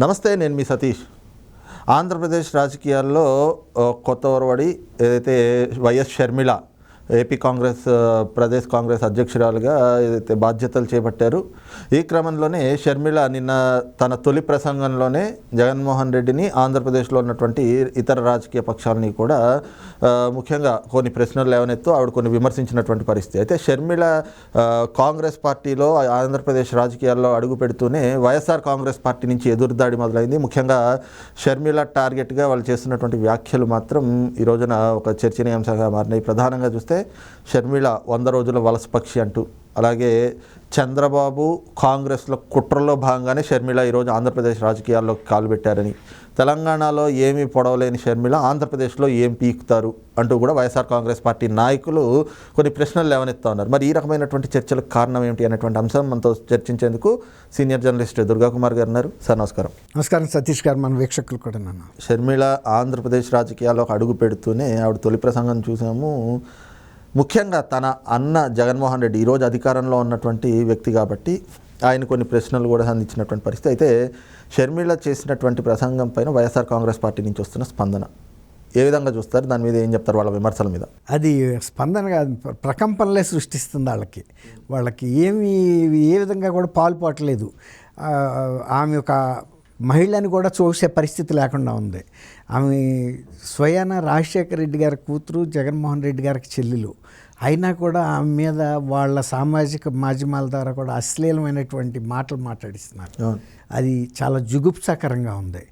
నమస్తే, నేను మీ సతీష్. ఆంధ్రప్రదేశ్ రాజకీయాల్లో కొత్త ఒరవడి ఏదైతే వైఎస్ షర్మిల ఏపీ కాంగ్రెస్ ప్రదేశ్ కాంగ్రెస్ అధ్యక్షురాలుగా ఏదైతే బాధ్యతలు చేపట్టారు, ఈ క్రమంలోనే షర్మిల నిన్న తన తొలి ప్రసంగంలోనే జగన్మోహన్ రెడ్డిని, ఆంధ్రప్రదేశ్లో ఉన్నటువంటి ఇతర రాజకీయ పక్షాలని కూడా ముఖ్యంగా కొన్ని ప్రశ్నలు లేవనెత్తు ఆవిడ కొన్ని విమర్శించినటువంటి పరిస్థితి. అయితే షర్మిల కాంగ్రెస్ పార్టీలో ఆంధ్రప్రదేశ్ రాజకీయాల్లో అడుగు పెడుతూనే వైఎస్ఆర్ కాంగ్రెస్ పార్టీ నుంచి ఎదురుదాడి మొదలైంది. ముఖ్యంగా షర్మిల టార్గెట్గా వాళ్ళు చేస్తున్నటువంటి వ్యాఖ్యలు మాత్రం ఈ రోజున ఒక చర్చనీయాంశంగా మారినాయి. ప్రధానంగా చూస్తే షర్మిల 100 రోజుల వలస పక్షి అంటూ, అలాగే చంద్రబాబు కాంగ్రెస్లో కుట్రలో భాగంగానే షర్మిల ఈరోజు ఆంధ్రప్రదేశ్ రాజకీయాల్లోకి కాలు పెట్టారని, తెలంగాణలో ఏమీ పొడవలేని షర్మిల ఆంధ్రప్రదేశ్లో ఏం పీకుతారు అంటూ కూడా వైఎస్ఆర్ కాంగ్రెస్ పార్టీ నాయకులు కొన్ని ప్రశ్నలు లేవనెత్తా ఉన్నారు. మరి ఈ రకమైనటువంటి చర్చలకు కారణం ఏమిటి అనేటువంటి అంశం మనతో చర్చించేందుకు సీనియర్ జర్నలిస్ట్ దుర్గాకుమార్ గారు ఉన్నారు. సార్ నమస్కారం. నమస్కారం సతీష్ గారు, మన వీక్షకులు కూడా. నన్ను షర్మిల ఆంధ్రప్రదేశ్ రాజకీయాల్లోకి అడుగు పెడుతూనే ఆవిడ తొలి ప్రసంగం చూసాము. ముఖ్యంగా తన అన్న జగన్మోహన్ రెడ్డి ఈరోజు అధికారంలో ఉన్నటువంటి వ్యక్తి కాబట్టి ఆయన కొన్ని ప్రశ్నలు కూడా సంధించినటువంటి పరిస్థితి. అయితే షర్మిల చేసినటువంటి ప్రసంగం పైన వైఎస్ఆర్ కాంగ్రెస్ పార్టీ నుంచి వస్తున్న స్పందన ఏ విధంగా చూస్తారు? దాని మీద ఏం చెప్తారు? వాళ్ళ విమర్శల మీద అది స్పందన కాదు, ప్రకంపనలే సృష్టిస్తుంది. వాళ్ళకి ఏ విధంగా కూడా పాల్పోవట్లేదు. ఆమె ఒక మహిళని కూడా చూసే పరిస్థితి లేకుండా ఉంది. ఆమె స్వయాన రాజశేఖర రెడ్డి గారి కూతురు, జగన్మోహన్ రెడ్డి గారికి చెల్లెలు అయినా కూడా ఆమె మీద వాళ్ళ సామాజిక మాధ్యమాల ద్వారా కూడా అశ్లీలమైనటువంటి మాటలు మాట్లాడిస్తున్నారు. అది చాలా జుగుప్సాకరంగా ఉంది.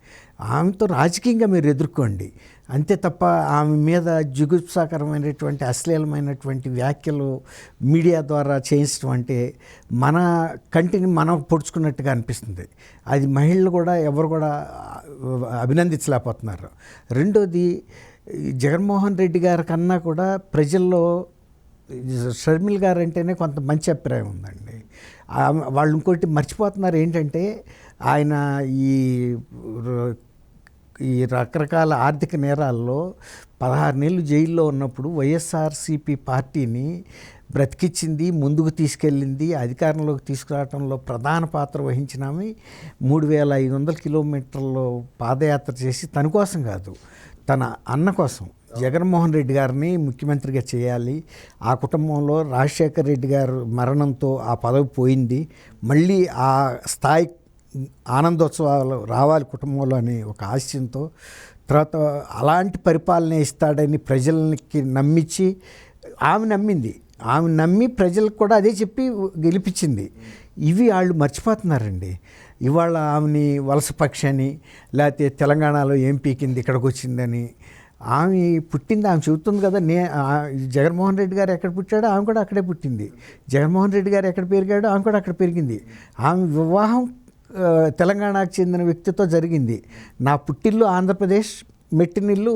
ఆమెతో రాజకీయంగా మీరు ఎదుర్కోండి అంతే తప్ప ఆమె మీద జుగుప్సాకరమైనటువంటి అశ్లీలమైనటువంటి వ్యాఖ్యలు మీడియా ద్వారా చేయించడం అంటే మన కంటిని మనం పొడుచుకున్నట్టుగా అనిపిస్తుంది. అది మహిళలు కూడా ఎవరు కూడా అభినందించలేకపోతున్నారు. రెండోది, జగన్మోహన్ రెడ్డి గారి కన్నా కూడా ప్రజల్లో షర్మిల గారు అంటేనే కొంత మంచి అభిప్రాయం ఉందండి. వాళ్ళు ఇంకోటి మర్చిపోతున్నారు ఏంటంటే, ఆయన ఈ రకరకాల ఆర్థిక నేరాల్లో 16 నెలలు జైల్లో ఉన్నప్పుడు వైఎస్ఆర్సీపీ పార్టీని బ్రతికించింది, ముందుకు తీసుకెళ్ళింది, అధికారంలోకి తీసుకురావడంలో ప్రధాన పాత్ర వహించినామే. 3500 కిలోమీటర్లు పాదయాత్ర చేసి తన కోసం కాదు, తన అన్న కోసం జగన్మోహన్ రెడ్డి గారిని ముఖ్యమంత్రిగా చేయాలి. ఆ కుటుంబంలో రాజశేఖర రెడ్డి గారు మరణంతో ఆ పదవి పోయింది, మళ్ళీ ఆ స్థాయి ఆనందోత్సవాలు రావాలి కుటుంబంలో అని ఒక ఆశయంతో, తర్వాత అలాంటి పరిపాలన ఇస్తాడని ప్రజలకి నమ్మించి ఆమె నమ్మి ప్రజలకు కూడా అదే చెప్పి గెలిపించింది. ఇవి వాళ్ళు మర్చిపోతున్నారండి. ఇవాళ ఆమెని వలస పక్షి అని, లేకపోతే తెలంగాణలో ఏం పీకింది ఇక్కడికి వచ్చిందని, ఆమె పుట్టింది ఆమె చెబుతుంది కదా. జగన్మోహన్ రెడ్డి గారు ఎక్కడ పుట్టాడో ఆమె కూడా అక్కడే పుట్టింది, జగన్మోహన్ రెడ్డి గారు ఎక్కడ పెరిగాడో ఆమె కూడా అక్కడ పెరిగింది. ఆమె వివాహం తెలంగాణకు చెందిన వ్యక్తితో జరిగింది. నా పుట్టిల్లు ఆంధ్రప్రదేశ్, మెట్టినిల్లు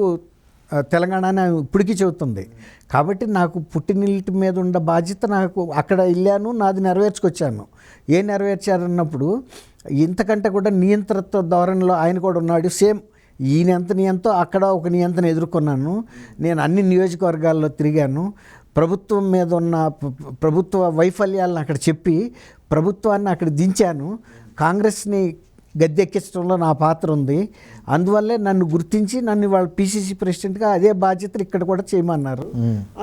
తెలంగాణ అని ఆమె ఇప్పటికీ చెబుతుంది. కాబట్టి నాకు పుట్టినిల్లి మీద ఉన్న బాధ్యత, నాకు అక్కడ వెళ్ళాను, నాది నెరవేర్చుకొచ్చాను. నెరవేర్చారన్నప్పుడు ఇంతకంటే కూడా నియంత్రిత ధోరణిలో ఆయన కూడా ఉన్నాడు. సేమ్ ఈయన ఎంత నియంతో అక్కడ ఒక నియంత్రణ ఎదుర్కొన్నాను. నేను అన్ని నియోజకవర్గాల్లో తిరిగాను. ప్రభుత్వం మీద ఉన్న ప్రభుత్వ వైఫల్యాలను అక్కడ చెప్పి ప్రభుత్వాన్ని అక్కడ దించాను. కాంగ్రెస్ని గద్దెక్కించడంలో నా పాత్ర ఉంది. అందువల్లే నన్ను గుర్తించి నన్ను వాళ్ళ పిసిసి ప్రెసిడెంట్గా అదే బాధ్యతలు ఇక్కడ కూడా చేయమన్నారు.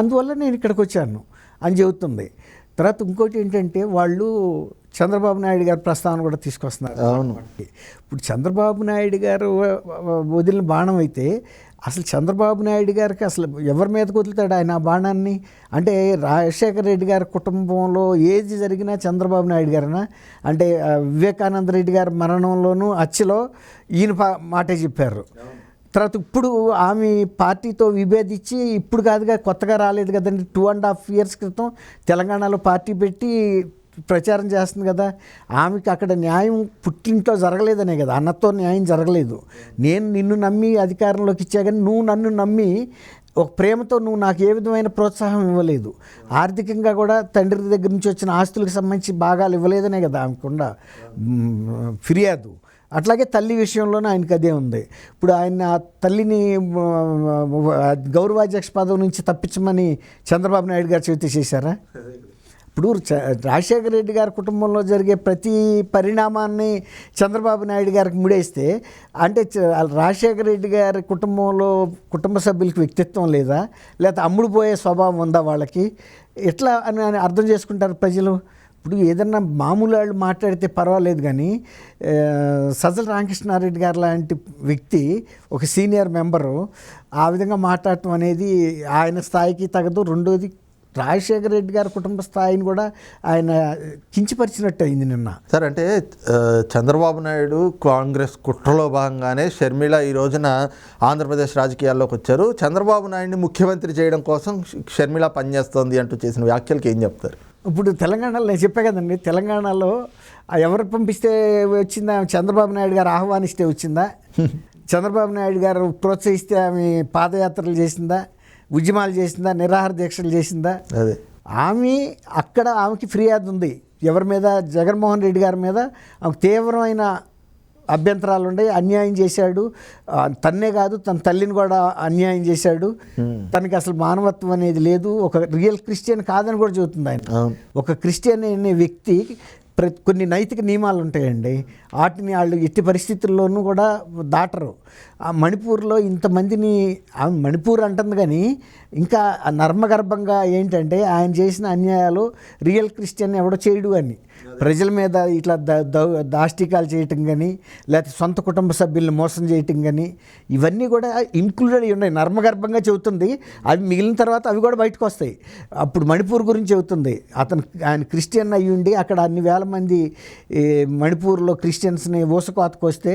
అందువల్ల నేను ఇక్కడికి వచ్చాను అని చెబుతుంది. తర్వాత ఇంకోటి ఏంటంటే, వాళ్ళు చంద్రబాబు నాయుడు గారి ప్రస్తావన కూడా తీసుకొస్తున్నారు. ఇప్పుడు చంద్రబాబు నాయుడు గారు వదిలిన బాణం అయితే అసలు చంద్రబాబు నాయుడు గారికి అసలు ఎవరి మీదకి వదులుతాడు ఆయన ఆ బాణాన్ని? అంటే రాజశేఖర రెడ్డి గారి కుటుంబంలో ఏది జరిగినా చంద్రబాబు నాయుడు గారినా, అంటే వివేకానంద రెడ్డి గారి మరణంలోనూ హత్యలో ఈయన మాటే చెప్పారు. తర్వాత ఇప్పుడు ఆమె పార్టీతో విభేదించి, ఇప్పుడు కాదుగా, కొత్తగా రాలేదు కదండి, 2.5 years క్రితం తెలంగాణలో పార్టీ పెట్టి ప్రచారం చేస్తుంది కదా. ఆమెకి అక్కడ న్యాయం పుట్టింట్లో జరగలేదనే కదా, అన్నతో న్యాయం జరగలేదు. నేను నిన్ను నమ్మి అధికారంలోకి ఇచ్చా కానీ నువ్వు నన్ను నమ్మి ఒక ప్రేమతో నువ్వు నాకు ఏ విధమైన ప్రోత్సాహం ఇవ్వలేదు. ఆర్థికంగా కూడా తండ్రి దగ్గర నుంచి వచ్చిన ఆస్తులకు సంబంధించి భాగాలు ఇవ్వలేదనే కదా ఆమెకుండా ఫిర్యాదు. అట్లాగే తల్లి విషయంలోనే ఆయనకు అదే ఉంది. ఇప్పుడు ఆయన తల్లిని గౌరవాధ్యక్ష పదవి నుంచి తప్పించమని చంద్రబాబు నాయుడు గారు చెబితే చేశారా? ఇప్పుడు రాజశేఖర రెడ్డి గారి కుటుంబంలో జరిగే ప్రతి పరిణామాన్ని చంద్రబాబు నాయుడు గారికి ముడేస్తే అంటే రాజశేఖర రెడ్డి గారి కుటుంబంలో కుటుంబ సభ్యులకి వ్యక్తిత్వం లేదా, లేకపోతే అమ్ముడు పోయే స్వభావం ఉందా వాళ్ళకి, ఎట్లా అని అర్థం చేసుకుంటారు ప్రజలు. ఇప్పుడు ఏదన్నా మామూలు వాళ్ళు మాట్లాడితే పర్వాలేదు, కానీ సజ్జల రామకృష్ణారెడ్డి గారు లాంటి వ్యక్తి ఒక సీనియర్ మెంబరు ఆ విధంగా మాట్లాడటం అనేది ఆయన స్థాయికి తగదు. రెండోది రాజశేఖర రెడ్డి గారి కుటుంబ స్థాయిని కూడా ఆయన కించపరిచినట్టు అయింది నిన్న. సార్ అంటే చంద్రబాబు నాయుడు కాంగ్రెస్ కుట్రలో భాగంగానే షర్మిల ఈ రోజున ఆంధ్రప్రదేశ్ రాజకీయాల్లోకి వచ్చారు. చంద్రబాబు నాయుడిని ముఖ్యమంత్రి చేయడం కోసం షర్మిల పనిచేస్తోంది అంటూ చేసిన వ్యాఖ్యలకి ఏం చెప్తారు? ఇప్పుడు తెలంగాణలో నేను చెప్పే కదండి, తెలంగాణలో ఎవరు పంపిస్తే వచ్చిందా? చంద్రబాబు నాయుడు గారు ఆహ్వానిస్తే వచ్చిందా? చంద్రబాబు నాయుడు గారు ప్రోత్సహిస్తే ఆమె పాదయాత్రలు చేసిందా, ఉద్యమాలు చేసిందా, నిరాహార దీక్షలు చేసిందా? అదే ఆమె అక్కడ ఆమెకి ఫిర్యాదు ఉంది ఎవరి మీద? జగన్మోహన్ రెడ్డి గారి మీద ఆమెకు తీవ్రమైన అభ్యంతరాలు ఉన్నాయి. అన్యాయం చేశాడు, తన్నే కాదు తన తల్లిని కూడా అన్యాయం చేశాడు, తనకి అసలు మానవత్వం అనేది లేదు, ఒక రియల్ క్రిస్టియన్ కాదని కూడా చెబుతుంది ఆయన. ఒక క్రిస్టియన్ అనే వ్యక్తి కొన్ని నైతిక నియమాలు ఉంటాయండి, వాటిని వాళ్ళు ఎట్టి పరిస్థితుల్లోనూ కూడా దాటరు. ఆ మణిపూర్లో ఇంతమందిని మణిపూర్ అంటుంది, కానీ ఇంకా నర్మగర్భంగా ఏంటంటే ఆయన చేసిన అన్యాయాలు రియల్ క్రిస్టియన్ ఎవడో చేయడు అని ప్రజల మీద ఇట్లా దాష్టికాలు చేయటం కానీ, లేకపోతే సొంత కుటుంబ సభ్యులను మోసం చేయటం కానీ, ఇవన్నీ కూడా ఇంక్లూడెడ్ ఉన్నాయి. నర్మగర్భంగా చెబుతుంది, అవి మిగిలిన తర్వాత అవి కూడా బయటకు వస్తాయి. అప్పుడు మణిపూర్ గురించి చెబుతుంది, ఆయన క్రిస్టియన్ అయ్యి ఉండి అక్కడ అన్ని వేల మంది మణిపూర్లో క్రిస్టియన్స్ని ఊసకోతకు వస్తే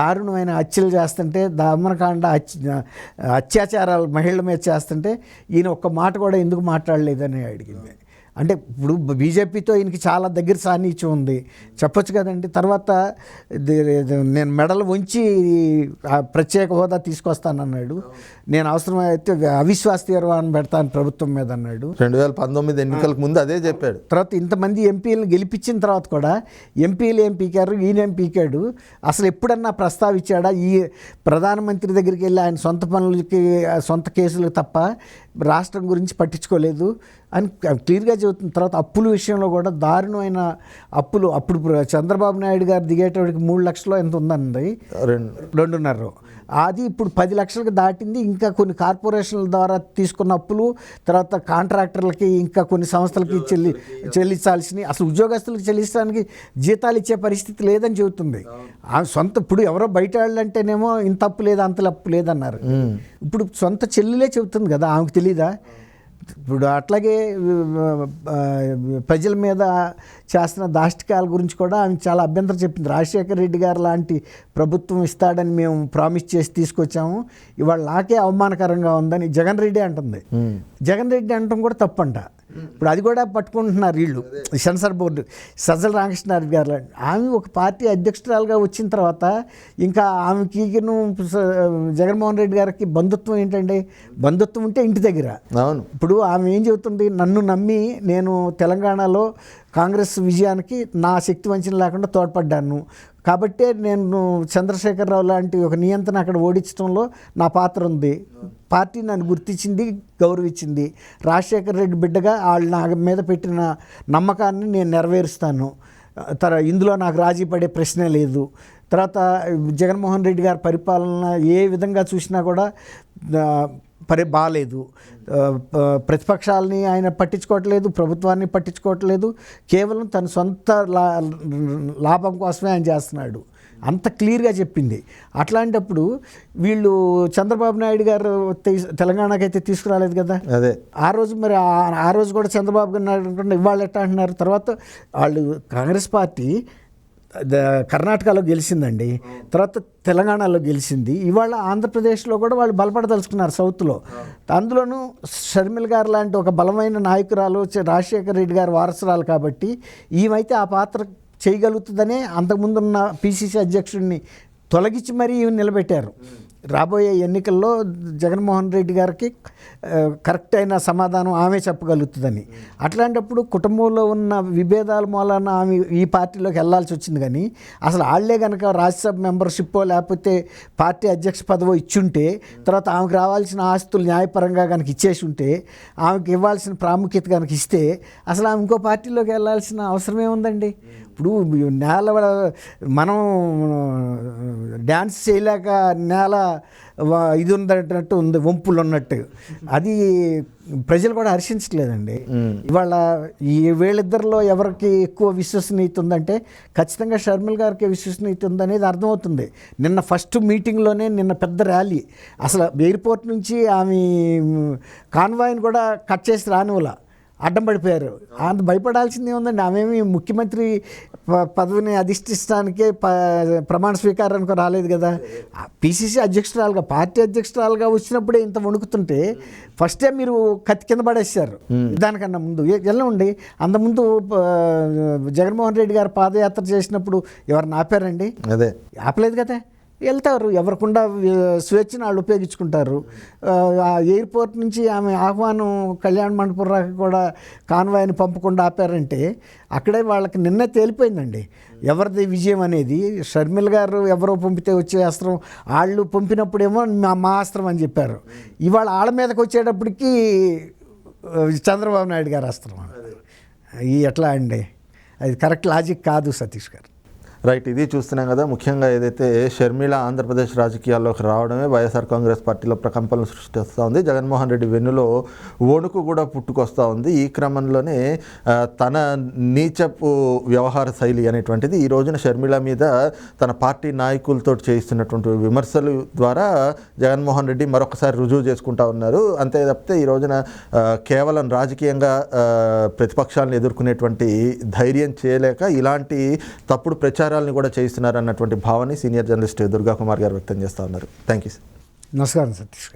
దారుణమైన హత్యలు చేస్తుంటే, దమనకాండ అత్యాచారాలు మహిళల మీద చేస్తుంటే ఈయన ఒక్క మాట కూడా ఎందుకు మాట్లాడలేదని అడిగింది. అంటే ఇప్పుడు బీజేపీతో ఈయనకి చాలా దగ్గర సాన్నిధ్యం ఉంది, చెప్పొచ్చు కదండి. తర్వాత నేను మెడలు ఉంచి ప్రత్యేక హోదా తీసుకొస్తానన్నాడు, నేను అవసరమైతే అవిశ్వాస తీర్మానం పెడతాను ప్రభుత్వం మీద అన్నాడు. 2019 ఎన్నికలకు ముందు అదే చెప్పాడు. తర్వాత ఇంతమంది ఎంపీలను గెలిపించిన తర్వాత కూడా ఎంపీలు ఏం పీకారు, ఈయన ఏం పీకాడు, అసలు ఎప్పుడన్నా ప్రస్తావించాడా? ఈ ప్రధానమంత్రి దగ్గరికి వెళ్ళి ఆయన సొంత పనులకి సొంత కేసులు తప్ప రాష్ట్రం గురించి పట్టించుకోలేదు అని క్లియర్గా చెబుతుంది. తర్వాత అప్పుల విషయంలో కూడా దారుణమైన అప్పులు. అప్పుడు చంద్రబాబు నాయుడు గారు దిగేటోడికి 3 లక్షలు ఎంత ఉందండి, 2.5. అది ఇప్పుడు 10 లక్షలకు దాటింది. ఇంకా కొన్ని కార్పొరేషన్ల ద్వారా తీసుకున్న అప్పులు, తర్వాత కాంట్రాక్టర్లకి, ఇంకా కొన్ని సంస్థలకి చెల్లించాల్సినవి, అసలు ఉద్యోగస్తులకు చెల్లించడానికి జీతాలు ఇచ్చే పరిస్థితి లేదని చెబుతుంది. ఆ సొంత ఇప్పుడు ఎవరో బయట వాళ్ళంటేనేమో ఇంత అప్పు లేదు అంత అప్పు లేదన్నారు. ఇప్పుడు సొంత చెల్లిలే చెబుతుంది కదా, ఆమెకు తెలీదా? ఇప్పుడు అట్లాగే ప్రజల మీద చేస్తున్న దాష్టికాల గురించి కూడా ఆమె చాలా అభ్యంతరం చెప్పింది. రాజశేఖర రెడ్డి గారు లాంటి ప్రభుత్వం ఇస్తాడని మేము ప్రామిస్ చేసి తీసుకొచ్చాము, ఇవాళ నాకే అవమానకరంగా ఉందని జగన్ రెడ్డి అంటుంది. జగన్ రెడ్డి అనటం కూడా తప్పంట. ఇప్పుడు అది కూడా పట్టుకుంటున్నారు వీళ్ళు, సెన్సార్ బోర్డు. సజ్జల రామకృష్ణారెడ్డి గారు ఆమె ఒక పార్టీ అధ్యక్షురాలుగా వచ్చిన తర్వాత ఇంకా ఆమెకి జగన్మోహన్ రెడ్డి గారికి బంధుత్వం ఏంటండి? బంధుత్వం ఉంటే ఇంటి దగ్గర. అవును. ఇప్పుడు ఆమె ఏం చెబుతుంది? నన్ను నమ్మి నేను తెలంగాణలో కాంగ్రెస్ విజయానికి నా శక్తి వంచన లేకుండా తోడ్పడ్డాను, కాబట్టే నేను చంద్రశేఖరరావు లాంటి ఒక నియంత్రణ అక్కడ ఓడించడంలో నా పాత్ర ఉంది, పార్టీ నన్ను గుర్తించింది, గౌరవించింది, రాజశేఖర రెడ్డి బిడ్డగా వాళ్ళు నా మీద పెట్టిన నమ్మకాన్ని నేను నెరవేరుస్తాను, ఇందులో నాకు రాజీ పడే ప్రశ్నే లేదు. తర్వాత జగన్మోహన్ రెడ్డి గారి పరిపాలన ఏ విధంగా చూసినా కూడా బాగాలేదు, ప్రతిపక్షాలని ఆయన పట్టించుకోవట్లేదు, ప్రభుత్వాన్ని పట్టించుకోవట్లేదు, కేవలం తన సొంత లాభం కోసమే ఆయన చేస్తున్నాడు, అంత క్లియర్గా చెప్పింది. అట్లాంటప్పుడు వీళ్ళు చంద్రబాబు నాయుడు గారు తెలంగాణకైతే తీసుకురాలేదు కదా, అదే ఆ రోజు మరి ఆ రోజు కూడా చంద్రబాబు నాయుడు ఇవాళ ఎట్లా అంటున్నారు? తర్వాత వాళ్ళు కాంగ్రెస్ పార్టీ కర్ణాటకలో గెలిచిందండి, తర్వాత తెలంగాణలో గెలిచింది, ఇవాళ ఆంధ్రప్రదేశ్లో కూడా వాళ్ళు బలపడదలుచుకున్నారు సౌత్లో. అందులోనూ షర్మిల గారు లాంటి ఒక బలమైన నాయకురాలు, రాజశేఖర రెడ్డి గారు వారసురాలు కాబట్టి ఈమెతే ఆ పాత్ర చేయగలుగుతుందనే అంతకుముందున్న పిసిసి అధ్యక్షుడిని తొలగించి మరీ నిలబెట్టారు. రాబోయే ఎన్నికల్లో జగన్మోహన్ రెడ్డి గారికి కరెక్ట్ అయిన సమాధానం ఆమె చెప్పగలుగుతుందని. అట్లాంటప్పుడు కుటుంబంలో ఉన్న విభేదాల మూలాన ఆమె ఈ పార్టీలోకి వెళ్ళాల్సి వచ్చింది. కానీ అసలు వాళ్ళే కనుక రాజ్యసభ మెంబర్షిప్పో లేకపోతే పార్టీ అధ్యక్ష పదవో ఇచ్చుంటే, తర్వాత ఆమెకు రావాల్సిన ఆస్తులు న్యాయపరంగా కనుక ఇచ్చేసి ఉంటే, ఆమెకు ఇవ్వాల్సిన ప్రాముఖ్యత కనుక ఇస్తే అసలు ఆమె ఇంకో పార్టీలోకి వెళ్ళాల్సిన అవసరం ఏముందండి? ఇప్పుడు నేల మనం డ్యాన్స్ చేయలేక నేల ఇది ఉన్నట్టు ఉంది, వంపులు ఉన్నట్టు. అది ప్రజలు కూడా హర్షించట్లేదండి. ఇవాళ ఈ వీళ్ళిద్దరిలో ఎవరికి ఎక్కువ విశ్వసనీయత ఉందంటే ఖచ్చితంగా షర్మిల గారికి విశ్వసనీయత ఉందనేది అర్థమవుతుంది. నిన్న ఫస్ట్ మీటింగ్లోనే నిన్న పెద్ద ర్యాలీ, అసలు ఎయిర్పోర్ట్ నుంచి ఆమె కాన్వాయ్ని కూడా కట్ చేసి రానివ్వాల, అడ్డం పడిపోయారు. అంత భయపడాల్సిందే ఉందండి. ఆమెమి ముఖ్యమంత్రి పదవిని అధిష్ఠించడానికే ప్రమాణ స్వీకారానికి రాలేదు కదా. పిసిసి అధ్యక్షురాలుగా, పార్టీ అధ్యక్షురాలుగా వచ్చినప్పుడే ఇంత వణుకుతుంటే ఫస్టే మీరు కత్తి కింద పడేసారు. దానికన్నా ముందు వెళ్ళండి. అంతకుముందు జగన్మోహన్ రెడ్డి గారు పాదయాత్ర చేసినప్పుడు ఎవరిని ఆపారండి? అదే ఆపలేదు కదా. వెళ్తారు, ఎవరికుండా స్వేచ్ఛను వాళ్ళు ఉపయోగించుకుంటారు. ఆ ఎయిర్పోర్ట్ నుంచి ఆమె ఆహ్వానం కళ్యాణ మండపురాకి కూడా కాన్వాయ్ని పంపకుండా ఆపారంటే అక్కడే వాళ్ళకి నిన్నే తేలిపోయిందండి ఎవరిది విజయం అనేది. షర్మిల గారు ఎవరో పంపితే వచ్చే అస్త్రం, వాళ్ళు పంపినప్పుడేమో మా అస్త్రం అని చెప్పారు. ఇవాళ వాళ్ళ మీదకి వచ్చేటప్పటికి చంద్రబాబు నాయుడు గారు అస్త్రం. ఎట్లా అండి? అది కరెక్ట్ లాజిక్ కాదు సతీష్ గారు. రైట్, ఇది చూస్తున్నాం కదా. ముఖ్యంగా ఏదైతే షర్మిల ఆంధ్రప్రదేశ్ రాజకీయాల్లోకి రావడమే వైఎస్ఆర్ కాంగ్రెస్ పార్టీలో ప్రకంపనలు సృష్టిస్తూ ఉంది. జగన్మోహన్ రెడ్డి వెన్నులో వణుకు కూడా పుట్టుకొస్తూ ఉంది. ఈ క్రమంలోనే తన నీచపు వ్యవహార శైలి అనేటువంటిది ఈ రోజున షర్మిల మీద తన పార్టీ నాయకులతో చేయిస్తున్నటువంటి విమర్శల ద్వారా జగన్మోహన్ రెడ్డి మరొకసారి రుజువు చేసుకుంటా ఉన్నారు. అంతే తప్పితే ఈ రోజున కేవలం రాజకీయంగా ప్రతిపక్షాలను ఎదుర్కొనేటువంటి ధైర్యం చేయలేక ఇలాంటి తప్పుడు ప్రచారాలని కూడా చేయిస్తున్నారు అన్నటువంటి భావాన్ని సీనియర్ జర్నలిస్ట్ దుర్గా కుమార్ గారు వ్యక్తం చేస్తూ ఉన్నారు. Thank you. నమస్కారం సతీష్ గారు.